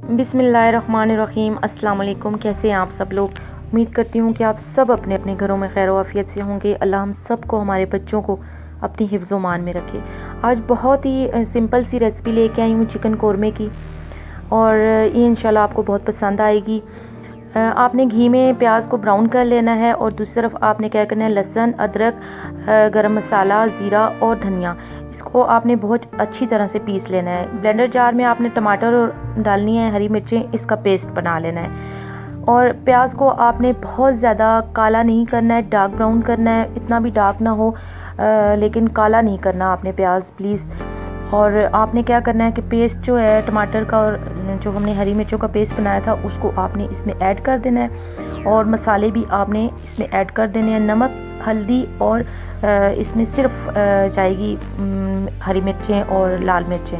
बिस्मिल्लाहिर्रहमानिर्रहीम। अस्सलाम वालेकुम। कैसे हैं आप सब लोग? उम्मीद करती हूँ कि आप सब अपने अपने घरों में खैर आफियत से होंगे। अल्लाह हम सब को, हमारे बच्चों को अपनी हिफ्ज़ मान में रखे। आज बहुत ही सिंपल सी रेसिपी लेके आई हूँ चिकन कौरमे की, और ये इंशाल्लाह आपको बहुत पसंद आएगी। आपने घी में प्याज को ब्राउन कर लेना है, और दूसरी तरफ आपने क्या करना है, लहसुन, अदरक, गरम मसाला, ज़ीरा और धनिया, इसको आपने बहुत अच्छी तरह से पीस लेना है। ब्लेंडर जार में आपने टमाटर डालनी है, हरी मिर्चें, इसका पेस्ट बना लेना है। और प्याज को आपने बहुत ज़्यादा काला नहीं करना है, डार्क ब्राउन करना है। इतना भी डार्क ना हो लेकिन काला नहीं करना आपने प्याज, प्लीज़। और आपने क्या करना है कि पेस्ट जो है टमाटर का और जो हमने हरी मिर्चों का पेस्ट बनाया था उसको आपने इसमें ऐड कर देना है, और मसाले भी आपने इसमें ऐड कर देने हैं। नमक, हल्दी, और इसमें सिर्फ जाएगी हरी मिर्चें और लाल मिर्चें।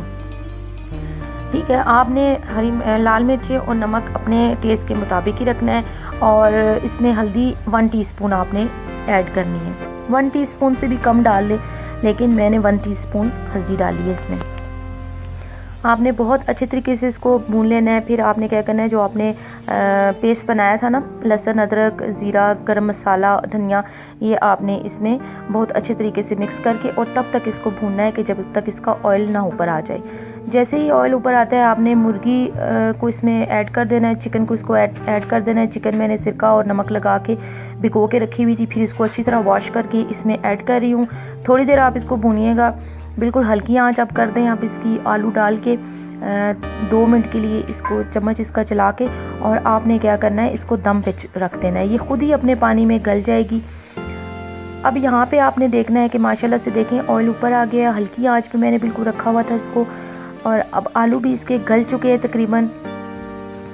ठीक है, आपने लाल मिर्चें और नमक अपने टेस्ट के मुताबिक ही रखना है। और इसमें हल्दी 1 टीस्पून आपने ऐड करनी है। 1 टीस्पून से भी कम डाल ले, लेकिन मैंने 1 टीस्पून हल्दी डाली है इसमें। आपने बहुत अच्छे तरीके से इसको भून लेना है। फिर आपने क्या करना है, जो आपने पेस्ट बनाया था ना, लहसुन, अदरक, ज़ीरा, गरम मसाला, धनिया, ये आपने इसमें बहुत अच्छे तरीके से मिक्स करके और तब तक इसको भूनना है कि जब तक इसका ऑयल ना ऊपर आ जाए। जैसे ही ऑयल ऊपर आता है आपने मुर्गी को इसमें ऐड कर देना है, चिकन को इसको ऐड कर देना है। चिकन मैंने सिरका और नमक लगा के भिगो के रखी हुई थी, फिर इसको अच्छी तरह वॉश करके इसमें ऐड कर रही हूँ। थोड़ी देर आप इसको भूनिएगा, बिल्कुल हल्की आंच आप कर दें। आप इसकी आलू डाल के 2 मिनट के लिए इसको चम्मच इसका चला के, और आपने क्या करना है, इसको दम पे रख देना है। ये खुद ही अपने पानी में गल जाएगी। अब यहाँ पे आपने देखना है कि माशाल्लाह से देखें ऑयल ऊपर आ गया। हल्की आंच पे मैंने बिल्कुल रखा हुआ था इसको, और अब आलू भी इसके गल चुके हैं तकरीबन,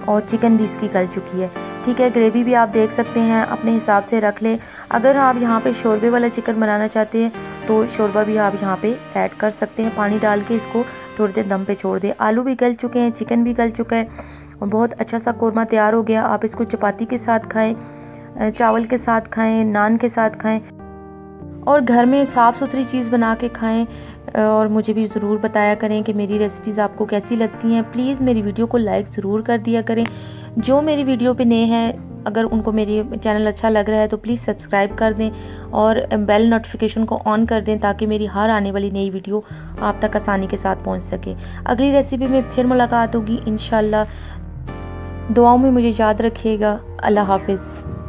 और चिकन भी इसकी गल चुकी है। ठीक है, ग्रेवी भी आप देख सकते हैं, अपने हिसाब से रख लें। अगर आप यहाँ पे शोरबे वाला चिकन बनाना चाहते हैं तो शोरबा भी आप यहाँ पे ऐड कर सकते हैं। पानी डाल के इसको थोड़ी देर दम पे छोड़ दें। आलू भी गल चुके हैं, चिकन भी गल चुका है, और बहुत अच्छा सा कौरमा तैयार हो गया। आप इसको चपाती के साथ खाएँ, चावल के साथ खाएँ, नान के साथ खाएँ, और घर में साफ़ सुथरी चीज़ बना के खाएं। और मुझे भी ज़रूर बताया करें कि मेरी रेसिपीज़ आपको कैसी लगती हैं। प्लीज़ मेरी वीडियो को लाइक ज़रूर कर दिया करें। जो मेरी वीडियो पे नए हैं, अगर उनको मेरी चैनल अच्छा लग रहा है तो प्लीज़ सब्सक्राइब कर दें और बेल नोटिफिकेशन को ऑन कर दें, ताकि मेरी हर आने वाली नई वीडियो आप तक आसानी के साथ पहुँच सके। अगली रेसिपी में फिर मुलाकात होगी इंशाल्लाह। दुआओं में मुझे याद रखिएगा। अल्लाह हाफिज़।